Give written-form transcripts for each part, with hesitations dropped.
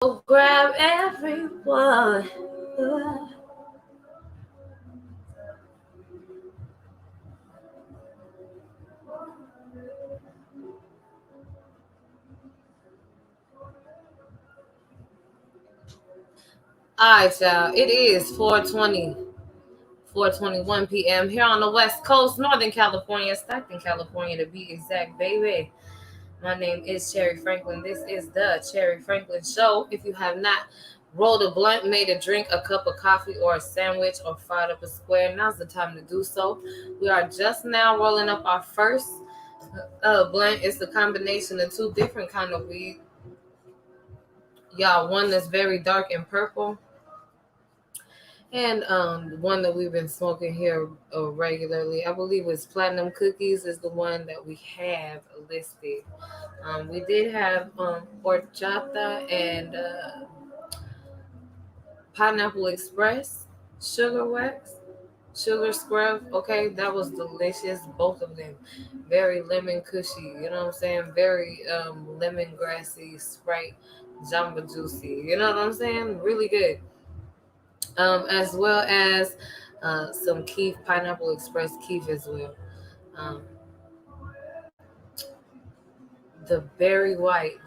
Grab everyone. Alright, y'all. It is 4:21 p.m. here on the West Coast, Northern California, Stockton, California, to be exact, baby. My name is Cherry Franklin. This is the Cherry Franklin Show. If you have not rolled a blunt, made a drink, a cup of coffee, or a sandwich, or fried up a square, now's the time to do so. We are just now rolling up our first blunt. It's the combination of two different kind of weed. Y'all, one that's very dark and purple, and one that we've been smoking here regularly. I believe it's Platinum Cookies is the one that we have listed. We did have horchata and Pineapple Express, sugar wax, sugar scrub. Okay, that was delicious. Both of them, very lemon cushy. You know what I'm saying? Very lemongrassy, Sprite, Jamba Juicy. You know what I'm saying? Really good. As well as some Keef, Pineapple Express Keef as well. Um, the berry white.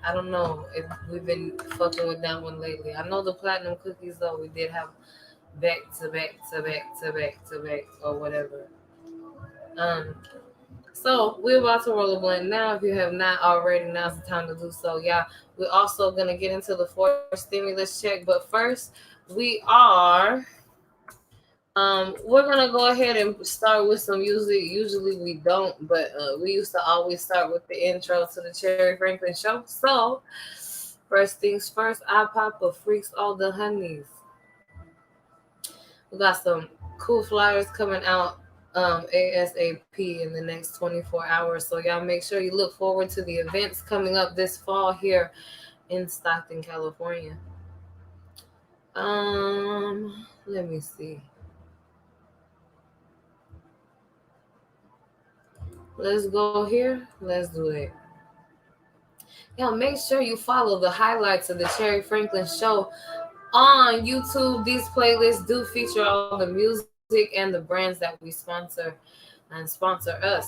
I don't know if we've been fucking with that one lately. I know the platinum cookies though. We did have back to back to back to back to back or whatever. Um, so we're about to roll a blunt now. If you have not already, now's the time to do so. Yeah, we're also gonna get into the fourth stimulus check, but first we are. We're gonna go ahead and start with some music. Usually we don't, but we used to always start with the intro to the Cherry Franklin Show. So, first things first, I Papa freaks all the honeys. We got some cool flyers coming out ASAP in the next 24 hours. So y'all make sure you look forward to the events coming up this fall here in Stockton, California. Let me see. Let's go here. Let's do it. Y'all make sure you follow the highlights of the Cherry Franklin Show on YouTube. These playlists do feature all the music and the brands that we sponsor and sponsor us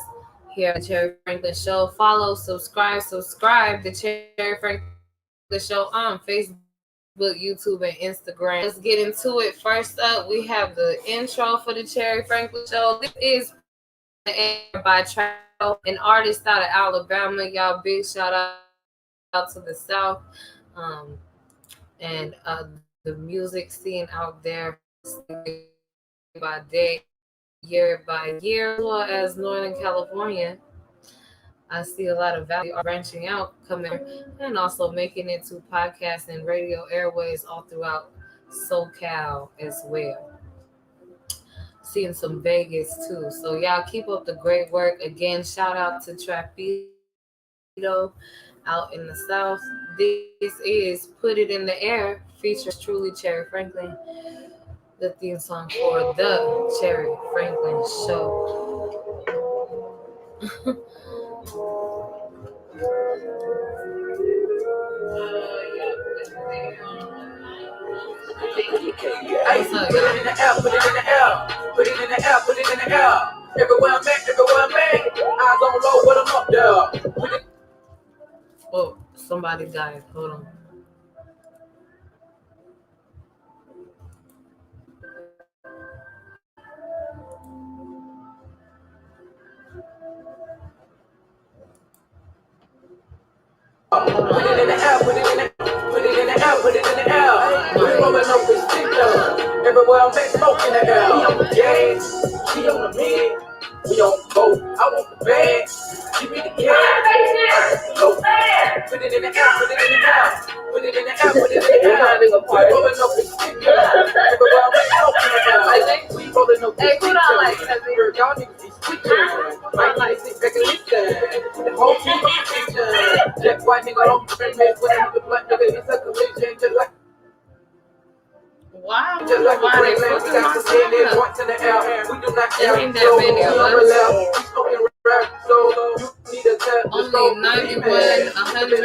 here at the Cherry Franklin Show. Follow, subscribe the Cherry Franklin Show on Facebook, YouTube, and Instagram. Let's get into it. First up, we have the intro for the Cherry Franklin Show. This is the Air by Travel, an artist out of Alabama. Y'all, big shout out to the South. Um, and the music scene out there day by day, year by year, as well as Northern California. I see a lot of value branching out, coming and also making it to podcasts and radio airways all throughout SoCal as well. Seeing some Vegas too. So y'all keep up the great work. Again, shout out to Trapito out in the South. This is Put It in the Air features truly Cherry Franklin, the theme song for the Cherry Franklin Show. Hey, put it in the air, put it in the air, put it in the air, put it in the air. Everywhere I'm at, eyes on low, but I'm up there. Oh, somebody died. Hold on. Put it in the air, put it in the air, put it in the air, put it in the air. We rolling up this sticker. Everywhere I'm at, smoke in the air. We on the gas, we on the mid, we on the boat. I want the bag, give me the cash. Go, put it in the air, put it in the air, put it in the air, put it in the air. We rolling up this sticker. Everywhere I'm at, smoke in the air. We rolling up this sticker. Y'all niggas be squeaking. My life is back in this time. The whole team is featured. That white nigga don't bring me when I'm the black nigga. It's a collision just like. Wow, Just like why they we putting got my to stand there, song up? points in the air. We do not care. Ain't that many of us. We smoking rap, so you need a tap. Only 91, 100,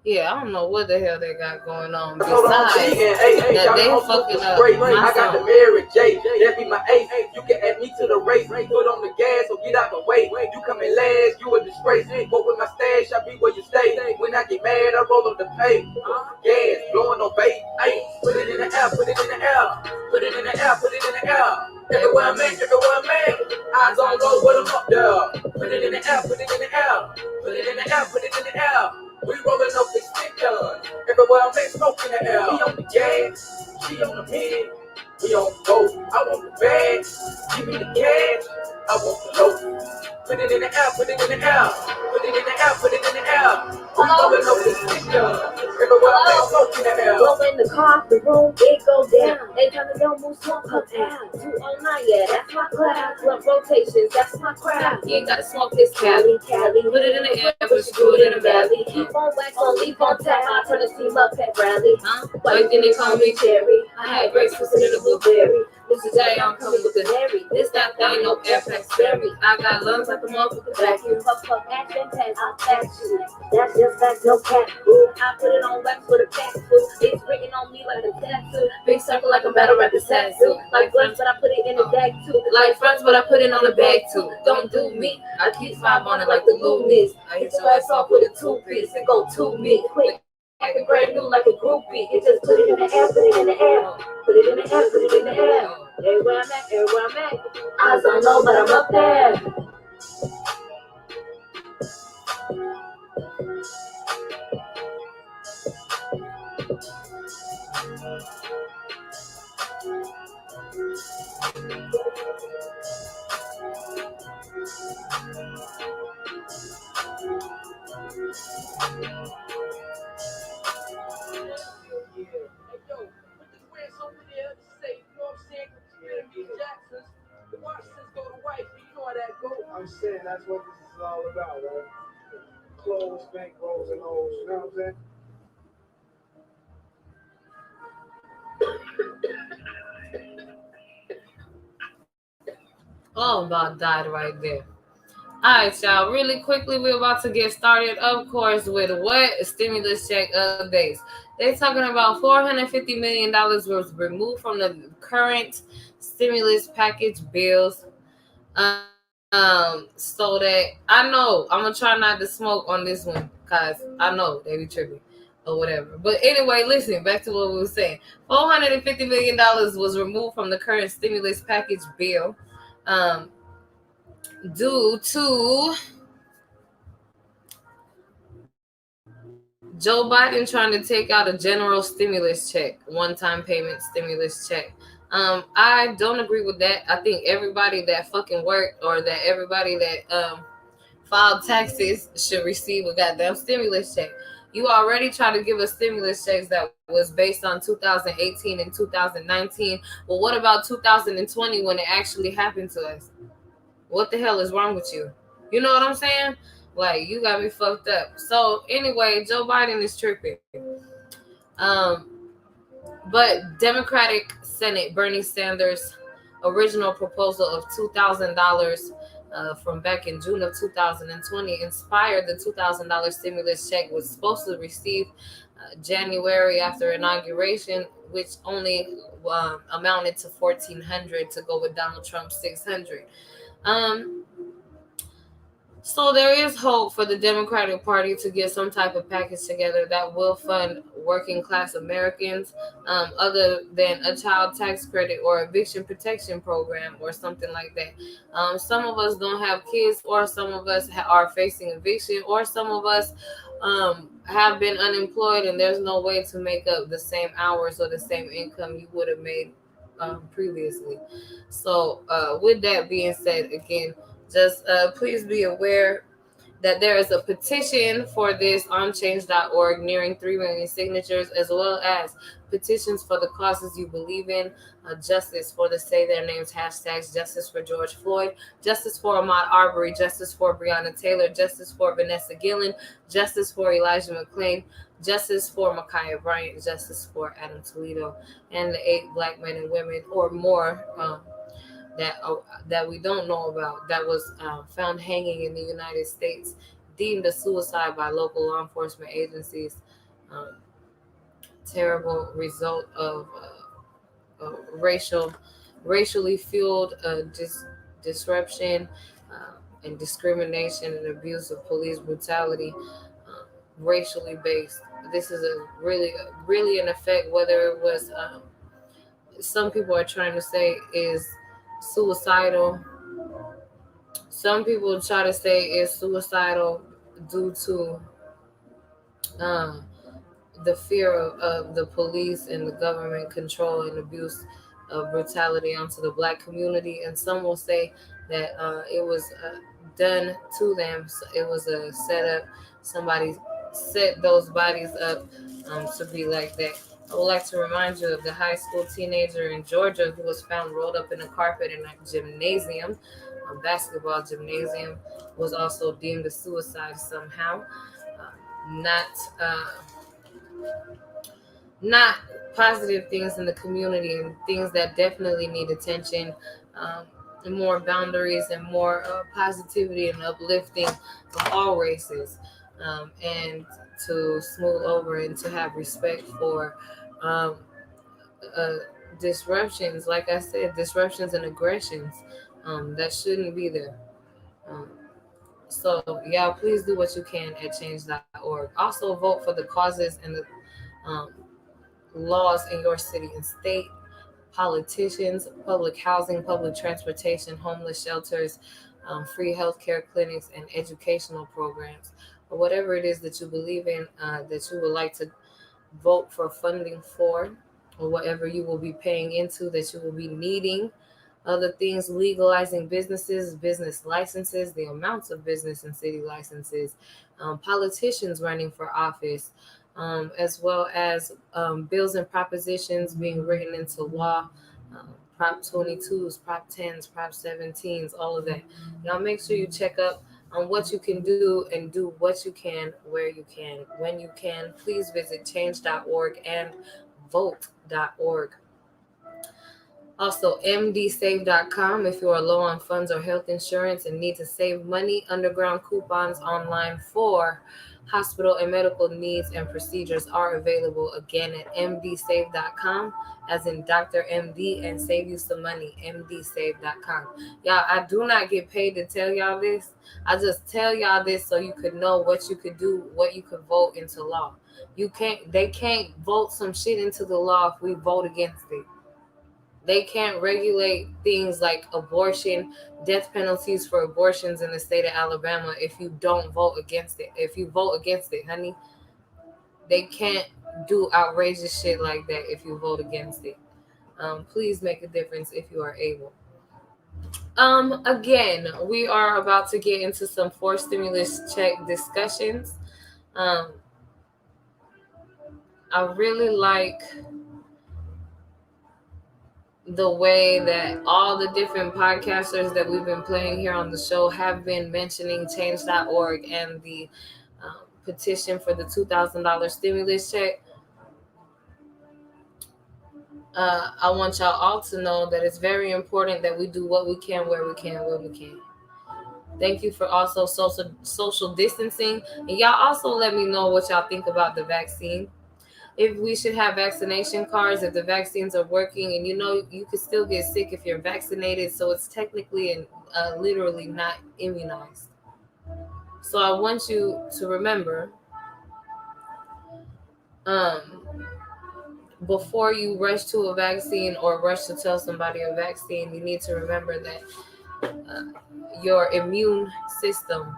Yeah, I don't know what the hell they got going on besides that they fucking up my I got the song. Mary J, that be my ace. You can add me to the race, put on the gas or get out the way. You come in last, you a disgrace. But with my stash, I be where you stay. When I get mad, I roll up the pay. Gas, blowing no bait. Ay, put it in the air, put it in the air. Put it in the air, put it in the air. Everywhere I'm at, everywhere I'm at. Eyes on low, but I'm up there. Put it in the air, put it in the air. Put it in the air, put it in the air. We rolling up this sticker. Everywhere I'm at, smoke in the air. We on the gas, she on the mid. We on both. I want the bag, give me the cash. I want the low. Put it in the air, put it in the air. Put it in the air, put it in the air. We rolling up this sticker. Everywhere I'm at, smoke in the air. Blow in the car, the room, it go down. They tell me don't move, smoke up out. 209, yeah, that's my crowd. Club rotations, that's my crowd. You ain't gotta smoke this Cali. Put it in the air, but you do it in the valley. Keep on wax on, leave on tap. I turn the team up at rally. Why you think they call me Cherry? I had grapes twisted in a blueberry. Mr. J, I'm coming with the Berry. This that thing, no airflex berry. I got lungs like a motherfucker vacuum. Puff, action, pass, I'll fax you. That's just facts, no cap. Ooh, I put it on wax with a fax food. It's written on me like a tattoo. Big circle like a battle rap tattoo. Like guns, but I put it in the bag too. Like friends, but I put it on the bag too. Don't do me. I keep 5 on it like the Loonies. I hit your ass off with a 2-piece and go 2 me quick. Acting brand new like a groupie. It just put it in the air, put it in the air. Put it in the air, put it in the air. Everywhere I'm at, everywhere I'm at. Eyes on low, but I'm up there. I'm saying that's what this is all about, right? Clothes, bankrolls, and hoes, you know what I'm saying? Oh, about died right there. Alright, y'all. Really quickly, we're about to get started, of course, with what? Stimulus check updates. They're talking about $450 million was removed from the current stimulus package bills. So that I know I'm gonna try not to smoke on this one, cause I know they be tripping or whatever. But anyway, listen, back to what we were saying. $450 million was removed from the current stimulus package bill, due to Joe Biden trying to take out a general stimulus check, one-time payment stimulus check. I don't agree with that. I think everybody that fucking worked or that everybody that filed taxes should receive a goddamn stimulus check. You already tried to give us stimulus checks that was based on 2018 and 2019. Well, what about 2020 when it actually happened to us? What the hell is wrong with you? You know what I'm saying? Like, you got me fucked up. So anyway, Joe Biden is tripping. But Democratic Senate Bernie Sanders' original proposal of $2,000 from back in June of 2020 inspired the $2,000 stimulus check was supposed to receive January after inauguration, which only amounted to $1,400 to go with Donald Trump's $600. So there is hope for the Democratic Party to get some type of package together that will fund working class Americans, other than a child tax credit or eviction protection program or something like that. Some of us don't have kids, or some of us are facing eviction, or some of us have been unemployed and there's no way to make up the same hours or the same income you would have made previously. So with that being said, again, just please be aware that there is a petition for this on change.org nearing 3 million signatures, as well as petitions for the causes you believe in, justice for the Say Their Names hashtags, justice for George Floyd, justice for Ahmaud Arbery, justice for Breonna Taylor, justice for Vanessa Gillen, justice for Elijah McClain, justice for Ma'Khia Bryant, justice for Adam Toledo, and the 8 black men and women or more that we don't know about, that was found hanging in the United States, deemed a suicide by local law enforcement agencies. Um, Terrible result of racially fueled disruption and discrimination and abuse of police brutality, um, racially based. This is a really an effect. Whether it was some people are trying to say is suicidal. Some people try to say is suicidal due to um, the fear of the police and the government control and abuse of brutality onto the black community. And some will say that it was done to them. So it was a setup. Somebody set those bodies up to be like that. I would like to remind you of the high school teenager in Georgia who was found rolled up in a carpet in a gymnasium, a basketball gymnasium, was also deemed a suicide somehow. Not not positive things in the community, and things that definitely need attention, and more boundaries and more positivity and uplifting of all races, and to smooth over and to have respect for um, uh, disruptions, like I said, disruptions and aggressions that shouldn't be there. Um, so, y'all, please do what you can at change.org. Also, vote for the causes and the um, laws in your city and state, politicians, public housing, public transportation, homeless shelters, free healthcare clinics, and educational programs, or whatever it is that you believe in, that you would like to vote for funding for, or whatever you will be paying into that you will be needing. Other things, legalizing businesses, business licenses, the amounts of business and city licenses, politicians running for office, as well as bills and propositions being written into law, Prop 22s, Prop 10s, Prop 17s, all of that. Y'all make sure you check up on what you can do and do what you can, where you can, when you can. Please visit change.org and vote.org. Also, mdsave.com if you are low on funds or health insurance and need to save money. Underground coupons online for hospital and medical needs and procedures are available again at mdsave.com, as in Dr. MD, and save you some money. mdsave.com. Y'all, I do not get paid to tell y'all this. I just tell y'all this so you could know what you could do, what you could vote into law. They can't vote some shit into the law if we vote against it. They can't regulate things like abortion, death penalties for abortions in the state of Alabama if you don't vote against it. If you vote against it, honey, they can't do outrageous shit like that if you vote against it. Please make a difference if you are able. Again, we are about to get into some forced stimulus check discussions. Um, I really like the way that all the different podcasters that we've been playing here on the show have been mentioning change.org and the petition for the $2,000 stimulus check. I want y'all all to know that it's very important that we do what we can, where we can, when we can. Thank you for also social distancing. And y'all also let me know what y'all think about the vaccine. If we should have vaccination cards, if the vaccines are working, and you could still get sick if you're vaccinated, so it's technically and literally not immunized. So I want you to remember, um, before you rush to a vaccine or rush to tell somebody a vaccine, you need to remember that your immune system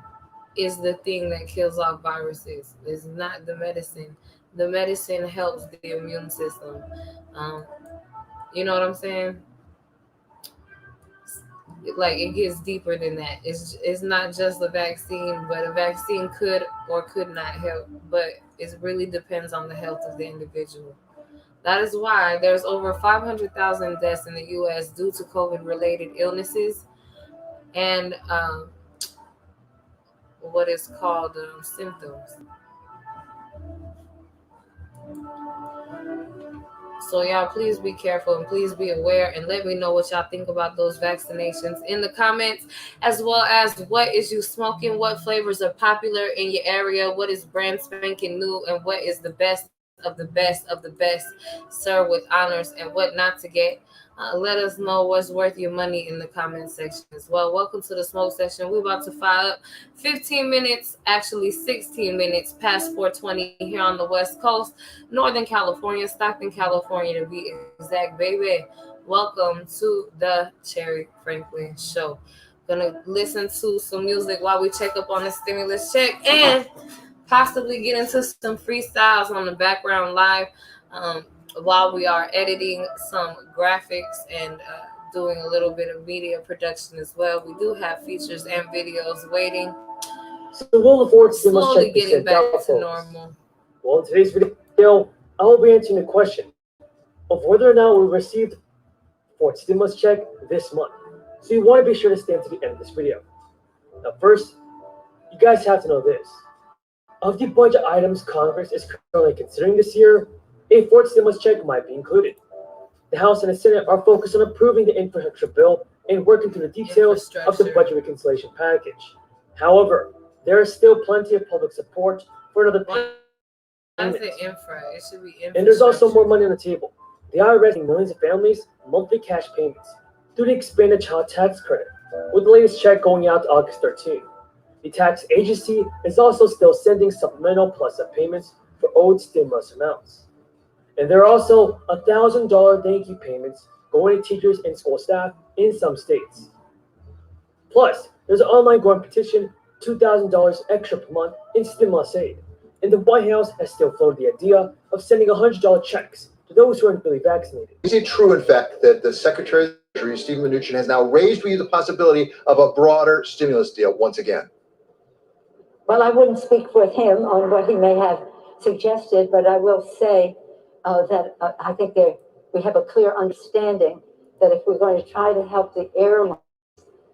is the thing that kills off viruses. It's not the medicine. The medicine helps the immune system. Um, you know what I'm saying? Like, it gets deeper than that. It's not just the vaccine, but a vaccine could or could not help. But it really depends on the health of the individual. That is why there's over 500,000 deaths in the U.S. due to COVID-related illnesses and what is called symptoms. So y'all, please be careful and please be aware, and let me know what y'all think about those vaccinations in the comments, as well as what is you smoking, what flavors are popular in your area, what is brand spanking new, and what is the best of the best of the best, served with honors, and what not to get. Let us know what's worth your money in the comment section as well. Welcome to the smoke session. We're about to fire up 15 minutes, actually 16 minutes past 4:20 here on the West Coast, Northern California, Stockton, California to be exact, baby. Welcome to the Cherry Franklin Show. Gonna listen to some music while we check up on the stimulus check and possibly get into some freestyles on the background live. While we are editing some graphics and doing a little bit of media production as well. We do have features and videos waiting. So we'll afford stimulus Slowly check getting back to folks. normal. Well, in today's video, I will be answering the question of whether or not we received for stimulus check this month. So you want to be sure to stay until the end of this video. Now, first, you guys have to know this. Of the bunch of items Congress is currently considering this year, a fourth stimulus check might be included. The House and the Senate are focused on approving the infrastructure bill and working through the details of the budget reconciliation package. However, there is still plenty of public support for another payment. It should be and there's also more money on the table. The IRS is millions of families monthly cash payments through the expanded child tax credit, with the latest check going out August 13. The tax agency is also still sending supplemental plus-up payments for owed stimulus amounts. And there are also $1,000 thank you payments going to teachers and school staff in some states. Plus, there's an online growing petition, $2,000 extra per month in stimulus aid. And the White House has still floated the idea of sending $100 checks to those who aren't fully vaccinated. Is it true, in fact, that the Secretary of the Treasury, Stephen Mnuchin, has now raised for you the possibility of a broader stimulus deal once again? Well, I wouldn't speak for him on what he may have suggested, but I will say that I think we have a clear understanding that if we're going to try to help the airlines,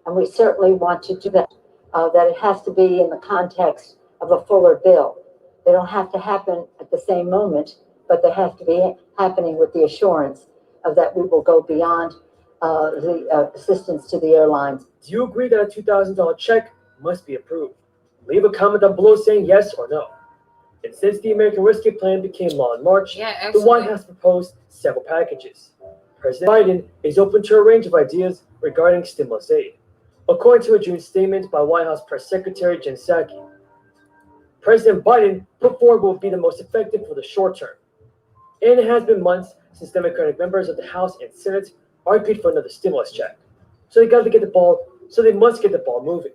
and we certainly want to do that, that it has to be in the context of a fuller bill. They don't have to happen at the same moment, but they have to be happening with the assurance of that we will go beyond the assistance to the airlines. Do you agree that a $2,000 check must be approved? Leave a comment down below saying yes or no. And since the American Rescue Plan became law in March, the White House proposed several packages. President Biden is open to a range of ideas regarding stimulus aid, according to a June statement by White House Press Secretary Jen Psaki. President Biden put forward what would be the most effective for the short term. And it has been months since Democratic members of the House and Senate argued for another stimulus check. So they must get the ball moving.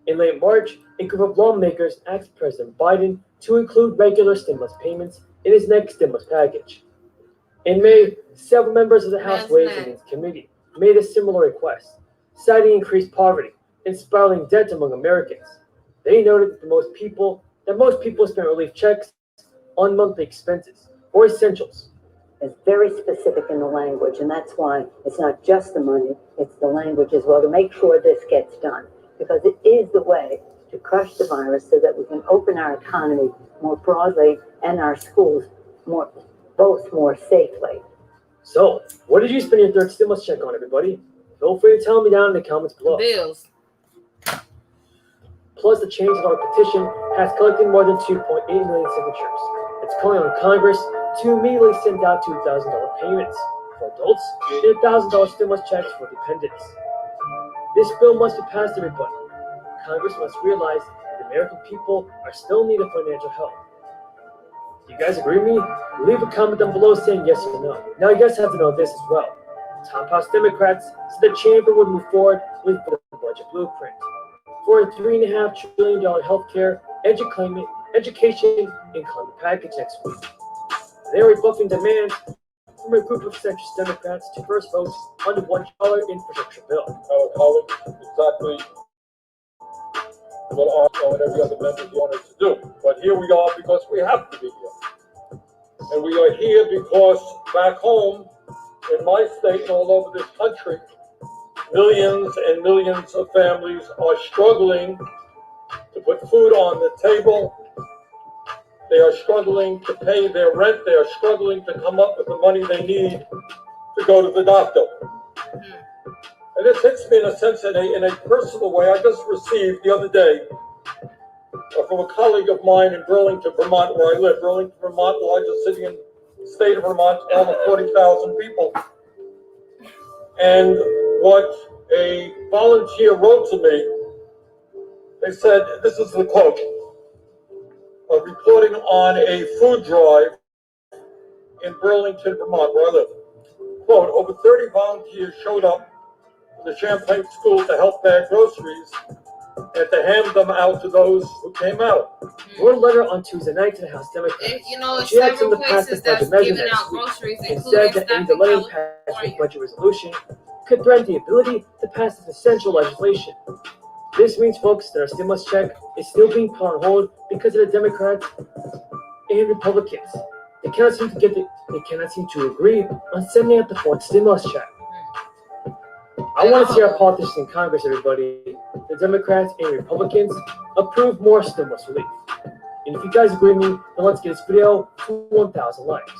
In late March, a group of lawmakers asked President Biden to include regular stimulus payments in his next stimulus package. In May, several members of the House Ways and Means Committee made a similar request, citing increased poverty and spiraling debt among Americans. They noted that most people spent relief checks on monthly expenses or essentials. It's very specific in the language, and that's why it's not just the money, it's the language as well, to make sure this gets done. Because it is the way to crush the virus so that we can open our economy more broadly and our schools both more safely. So, what did you spend your third stimulus check on, everybody? Feel free to tell me down in the comments below. Bills. Plus, the change of our petition has collected more than 2.8 million signatures. It's calling on Congress to immediately send out $2,000 payments for adults and $1,000 stimulus checks for dependents. This bill must be passed, everybody. Congress must realize that the American people are still in need of financial help. Do you guys agree with me? Leave a comment down below saying yes or no. Now, you guys have to know this as well. Top House Democrats said the chamber would move forward with the budget blueprint for a $3.5 trillion healthcare, education, and climate package next week. They are rebuffing demands from a group of centrist Democrats to first vote on the $1 infrastructure bill. Our colleagues, exactly what every other member wanted to do. But here we are because we have to be here. And we are here because back home, in my state and all over this country, millions and millions of families are struggling to put food on the table, They are struggling to pay their rent. They are struggling to come up with the money they need to go to the doctor. And this hits me in a sense, in a personal way. I just received the other day from a colleague of mine in Burlington, Vermont, where I live. Burlington, Vermont, the largest city in the state of Vermont, almost 40,000 people. And what a volunteer wrote to me, they said, this is the quote, reporting on a food drive in Burlington, Vermont, where I live. Quote, over 30 volunteers showed up in the Champlain School to help bag groceries and to hand them out to those who came out. Wrote a letter on Tuesday night to the House Democrats. You know, She asked them several to pass the places that's budget measure giving next out week groceries, and including said that any stuff in delay in passing the California. budget resolution could threaten the ability to pass this essential legislation. This means, folks, that our stimulus check is still being put on hold because of the Democrats and Republicans. They cannot seem to agree on sending out the fourth stimulus check. I want to see our politicians in Congress, everybody, the Democrats and Republicans, approve more stimulus relief. And if you guys agree with me, then let's get this video to 1,000 likes.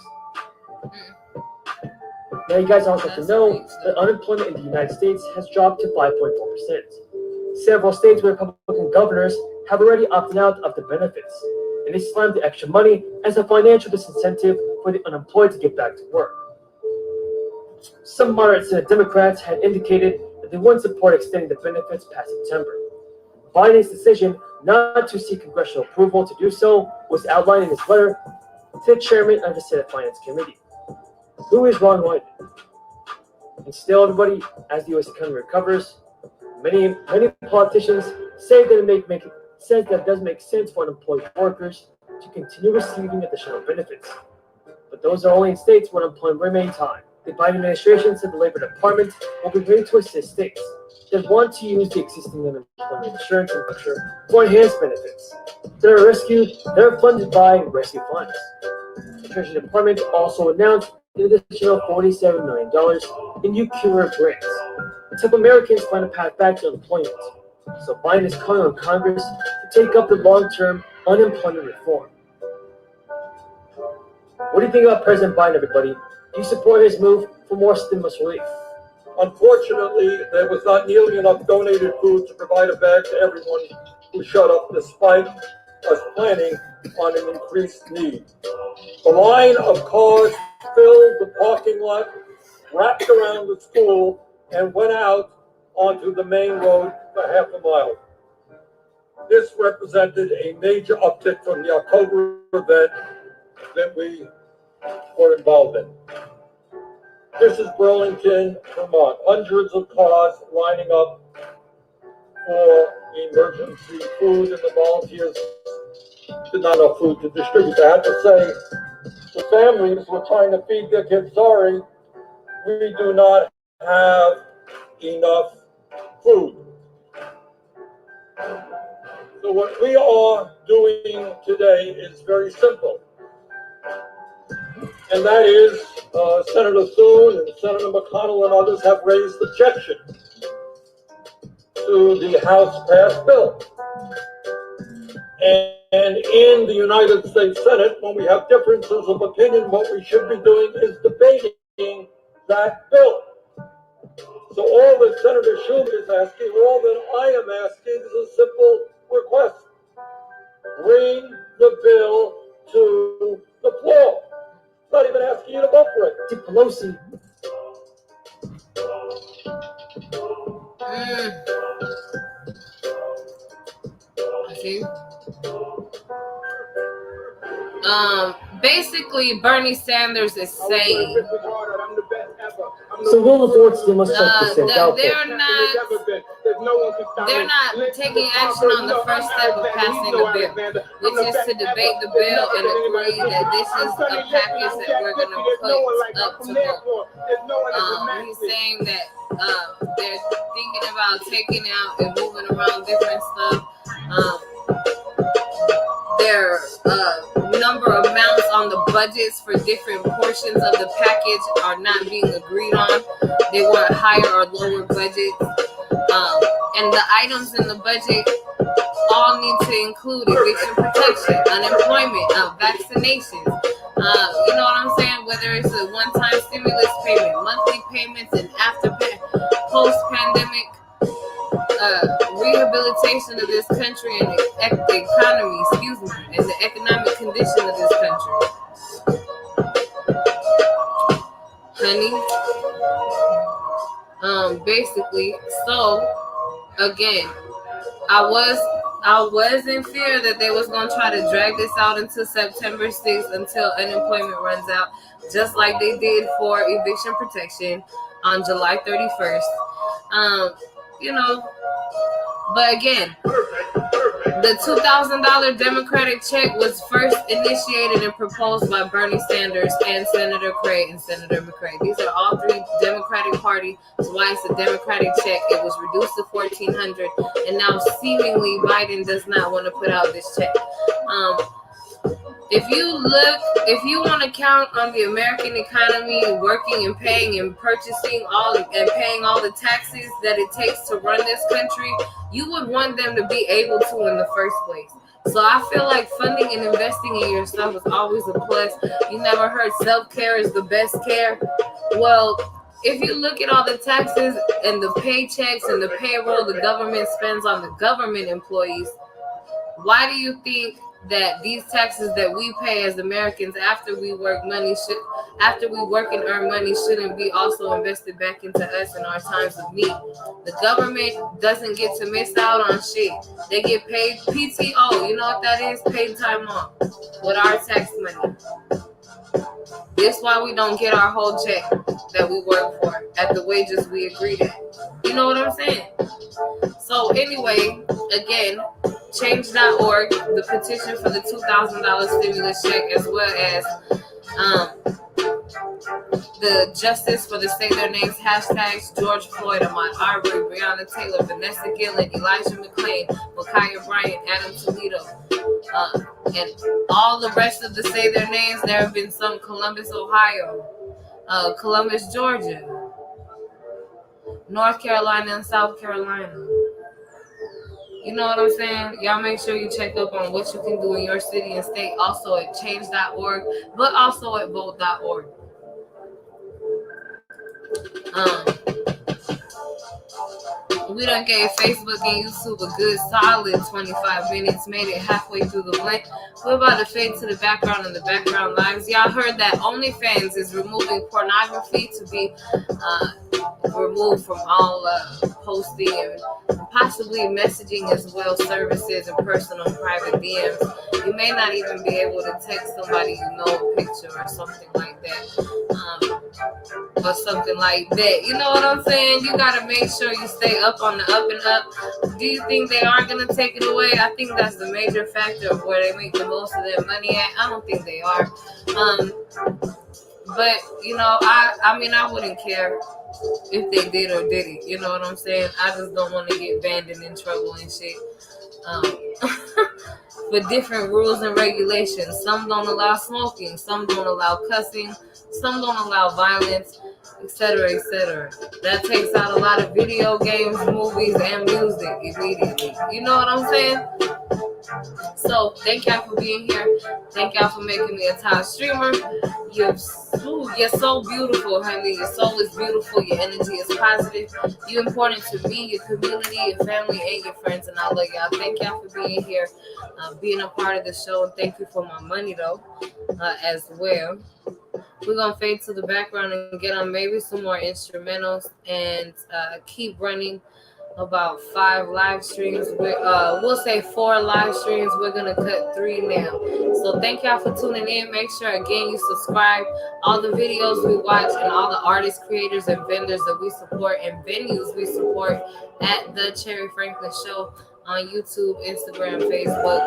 Now, you guys also have to know that unemployment in the United States has dropped to 5.4%. Several states with Republican governors have already opted out of the benefits, and they slammed the extra money as a financial disincentive for the unemployed to get back to work. Some moderate Senate Democrats had indicated that they wouldn't support extending the benefits past September. Biden's decision not to seek congressional approval to do so was outlined in his letter to the chairman of the Senate Finance Committee. Who is Ron Wyden? And still, everybody, as the U.S. economy recovers, many politicians say that it does make sense for unemployed workers to continue receiving additional benefits. But those are only in states where unemployment remains high. The Biden administration said the Labor Department will be ready to assist states that want to use the existing unemployment insurance infrastructure for enhanced benefits that are funded by rescue funds. The Treasury Department also announced an additional $47 million in new cure grants to help Americans find a path back to employment. So Biden is calling on Congress to take up the long-term unemployment reform. What do you think about President Biden, everybody? Do you support his move for more stimulus relief? Unfortunately, there was not nearly enough donated food to provide a bag to everyone who showed up, despite us planning on an increased need. The line of cars filled the parking lot, wrapped around the school, and went out onto the main road for half a mile. This represented a major uptick from the October event that we were involved in. This is Burlington, Vermont. Hundreds of cars lining up for emergency food, and the volunteers did not have food to distribute. I have to say, the families were trying to feed their kids. Sorry, we do not have enough food. So what we are doing today is very simple. And that is, Senator Thune and Senator McConnell and others have raised objection to the House-passed bill. And in the United States Senate, when we have differences of opinion, what we should be doing is debating that bill. So all that Senator Schumer is asking, all that I am asking is a simple request. Bring the bill to the floor. Not even asking you to vote for it. Pelosi. See? Basically, Bernie Sanders is saying So will the fourth stimulus check be sent out? they're not taking action on the first step of passing the bill, which is to debate the bill and agree that this is a package that we're going to put up to vote. He's saying that they're thinking about taking out and moving around different stuff. Their number amounts on the budgets for different portions of the package are not being agreed on. They want higher or lower budgets. And the items in the budget all need to include eviction protection, unemployment, vaccinations. You know what I'm saying? Whether it's a one-time stimulus payment, monthly payments, and post-pandemic rehabilitation of this country and the economy, and the economic condition of this country. Honey. Basically, so again, I was in fear that they was gonna try to drag this out until September 6th until unemployment runs out, just like they did for eviction protection on July 31st. You know, but again, the $2,000 Democratic check was first initiated and proposed by Bernie Sanders and Senator Craig and Senator McCrae. These are all three Democratic Party. That's why it's a Democratic check. It was reduced to $1,400, and now seemingly Biden does not want to put out this check. If you want to count on the American economy working and paying and purchasing and paying all the taxes that it takes to run this country, you would want them to be able to in the first place. So I feel like funding and investing in yourself is always a plus. You never heard self-care is the best care. Well, if you look at all the taxes and the paychecks and the payroll the government spends on the government employees, why do you think that these taxes that we pay as Americans after we work and earn money shouldn't be also invested back into us in our times of need? The government doesn't get to miss out on shit. They get paid PTO. You know what that is? Paid time off with our tax money. That's why we don't get our whole check that we work for at the wages we agreed at. You know what I'm saying? So anyway, again, change.org, the petition for the $2,000 stimulus check, as well as the Justice for the Say Their Names hashtags, George Floyd, Ahmaud Arbery, Breonna Taylor, Vanessa Gillen, Elijah McClain, Ma'Khia Bryant, Adam Toledo, and all the rest of the Say Their Names. There have been some: Columbus, Ohio, Columbus, Georgia, North Carolina, and South Carolina. You know what I'm saying? Y'all make sure you check up on what you can do in your city and state, also at change.org, but also at vote.org. We done gave Facebook and YouTube a good solid 25 minutes, made it halfway through the blink. We're about to fade to the background and the background lives. Y'all heard that OnlyFans is removing pornography to be removed from all posting and possibly messaging as well, services and personal private DMs. You may not even be able to text somebody you know a picture or something like that. Or something like that. You know what I'm saying? You got to make sure you stay up on the up and up. Do you think they aren't going to take it away? I think that's the major factor of where they make the most of their money at. I don't think they are. But, you know, I mean, I wouldn't care if they did or didn't. You know what I'm saying? I just don't want to get banned and in trouble and shit. For different rules and regulations. Some don't allow smoking. Some don't allow cussing. Some don't allow violence, etc., etc. That takes out a lot of video games, movies, and music immediately. You know what I'm saying? So, thank y'all for being here. Thank y'all for making me a top streamer. You're so beautiful, honey. Your soul is beautiful. Your energy is positive. You're important to me, your community, your family, and your friends. And I love y'all. Thank y'all for being here, being a part of the show. And thank you for my money, though, as well. We're going to fade to the background and get on maybe some more instrumentals and keep running about 5 live streams. We'll say 4 live streams. We're going to cut 3 now. So thank y'all for tuning in. Make sure, again, you subscribe. All the videos we watch and all the artists, creators, and vendors that we support and venues we support at The Cherry Franklin Show on YouTube, Instagram, Facebook,